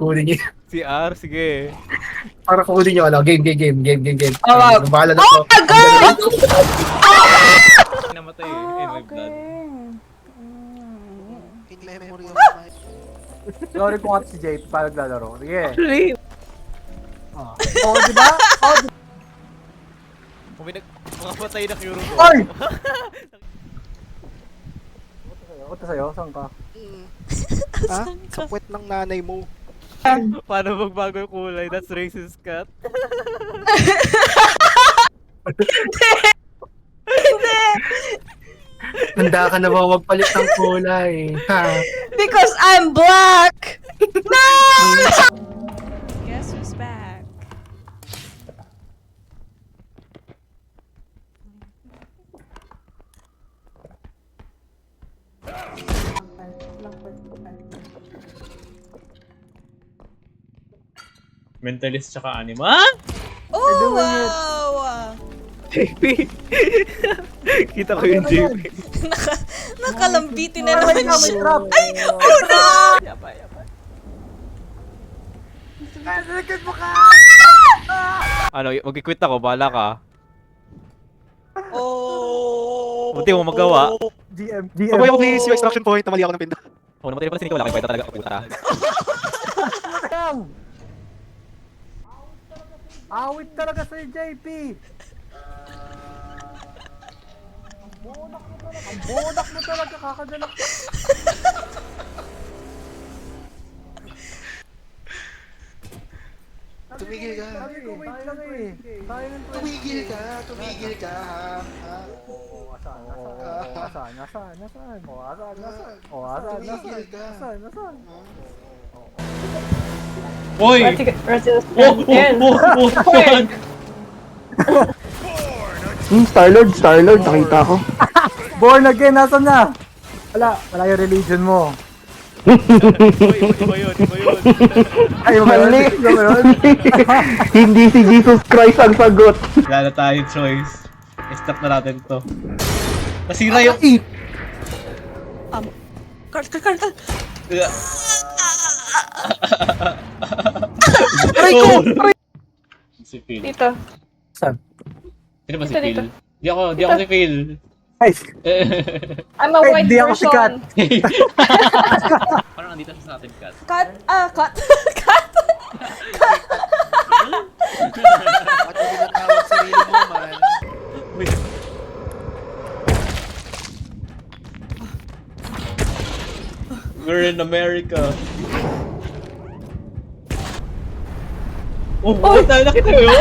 Kunin niyo. CR, sige. Para kunin niyo, ano, game. Bahala na Oh to. my God! Namatay eh. Eh, may blood. In memory of my... Sorry kung at si Jay para naglalaro. Sige. Actually, Oo, di ba? Oo, di kung may mga patay na Kyuro ko. Ay! Ito sa'yo, saan ka? Ha? Sa puwet ng nanay mo. Paano magbago yung kulay? That's racist, cat. Handa ka na ba magpalit ng kulay? Ha? Because I'm black! No! Guess who's back? Mentalist tsaka anima. Oh, wow! JP! Kita ko yung JP. Nakalambitin na Ay, naman may siya. trap! Oh no! Yapa. Nalagad mo ka! Ano, mag-quit ako, bahala ka. Oh! Buti mo magawa. GM. Paboy ako please, yung extraction point. Namali ako ng pinda. Oh, namatay na pala si Nico, wala kang kwenta talaga. Puta. Awit talaga sa JP! Ang bonak mo talaga, kakadala. Tumigil ka. Sabi ko, wait lang eh. Tayo ng 20. Tumigil ka. Ha? Nasaan? Hoy! Star-Lord, nakita ko. Born again, nasan na? Wala yung religion mo. Iba yun. Ay, Mali. Iba ba yun? Hindi si Jesus Christ ang sagot. Wala na tayong choice. I-stop na natin to. Nasira yung... Carl. Si Phil. Dito. Saan? Sino ba si Dito. Phil? Di ako si Phil. Ay, I'm a Ay, white di ako sikat. version. Parang andito siya sa atin, Kat. Cut. Ba't mo binatawag sarili mo, man? We're in America. Oh, nakita mo yun?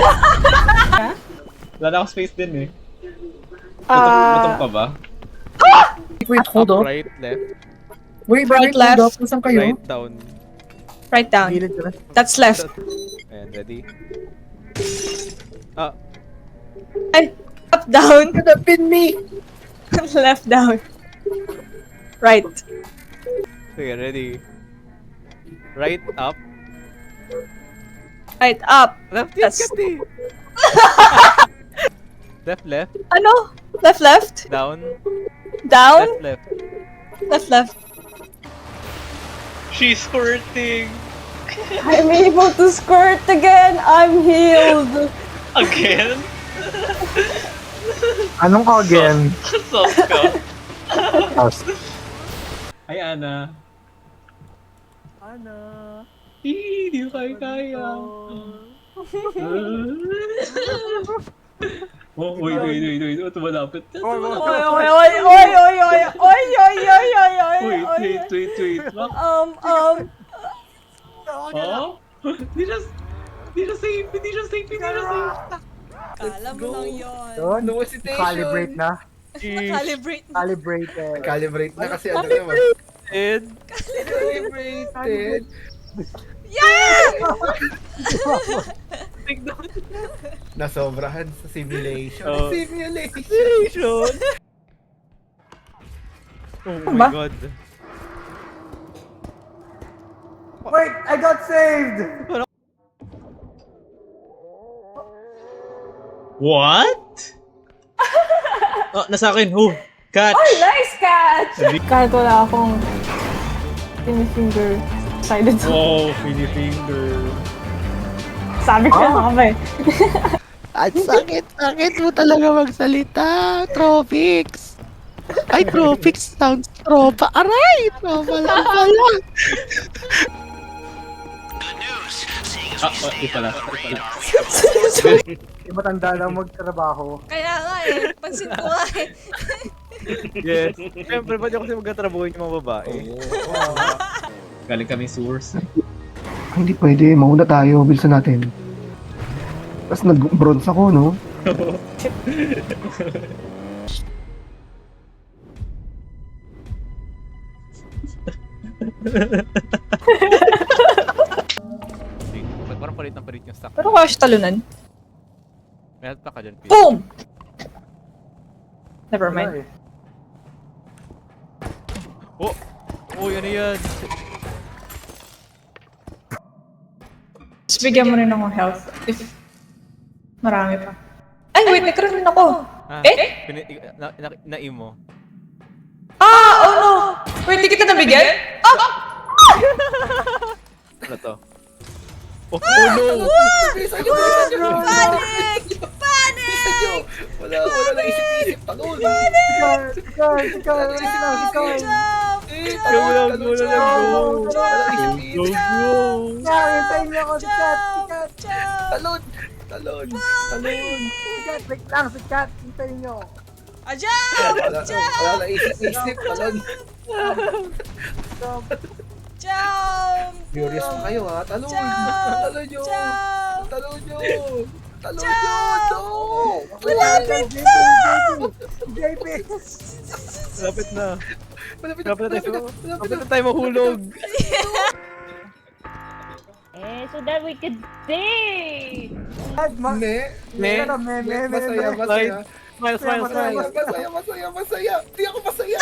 Wala na akong space din eh. Gutom ka ba? Wait, hold Up, up. right, left, Wait, Right, hold left. up. Saan kayo? right, down. Right down. gilid ka na. That's left. Ayan, ready? Ah, Ay, up, down. Hanapin me! Left, down. Right. sige, ready? Right, up. Right, up. Left, yes, That's- Kat eh. Left, Ano? Left. down. Down. Left. Left. She's hurting. I'm able to squirt again. I'm healed. Again? Anong ka again? Soft ka. House. Ay, Ana. Ana. Hindi ko kaya. Oh, wait. Ito malapit. Oy. Wait. Oh? Hindi siya safe. Kala mo lang yun. Yun. No hesitation. Calibrate na. Calibrate na. Calibrated. Calibrate na kasi ano naman. Ed. Calibrated. Nasobrahan sa simulation. Oh. Simulation. Oh Ba? my god. Wait, I got saved! What? Oh, nasa akin. Catch! Nice catch! Kahit wala akong finifinger. Excited. Wow, Philly finger. Sabi ko na kami. At sakit mo talaga magsalita, Tropix. Ay, Tropix sounds tropa. Aray, tropa lang pala. Di pala. Matanda lang magtrabaho. Kaya nga eh. Pansin ko nga eh. Yes. Siyempre, ba't ako kasi magkatrabuhin yung mga babae? Galing kami source. Hindi pwede, mauna tayo, bilisan natin. Tapos nag-bronze ako, no? Parang palit ng palit yung stock. Pero kaya siya talunan. May health pack ka dyan, Pete. Boom! Never mind. Oh! Oh, yan na yan! Just bigyan mo rin ako health. If marami pa. Ay, wait, nagkaroon din ako. Ah, Eh? Naim mo. Ah, oh no! Wait, di kita nabigyan? Ah! Ano to? Oh, oh no! Panic! Panic! Wala na isip-isip. Talon. Jump! Go! Wala na isip-isip. Hintayin niyo ako, sikat! Talon. Talon. Sikat, wait lang, sikat! Hintayin niyo. Jump! Wala na isip-isip. Talon. Jump! Furious pa kayo ha. Talon. Jump! Talon nyo. Jump! Talon nyo. Talon nyo. No. Malapit na! JP! Lapit na. Malapit Lapit na tayo. Malapit Lapit na tayo mahulog. So that we could see. Me. Me. Masaya. Smile, smile, smile. Masaya. Di ako masaya.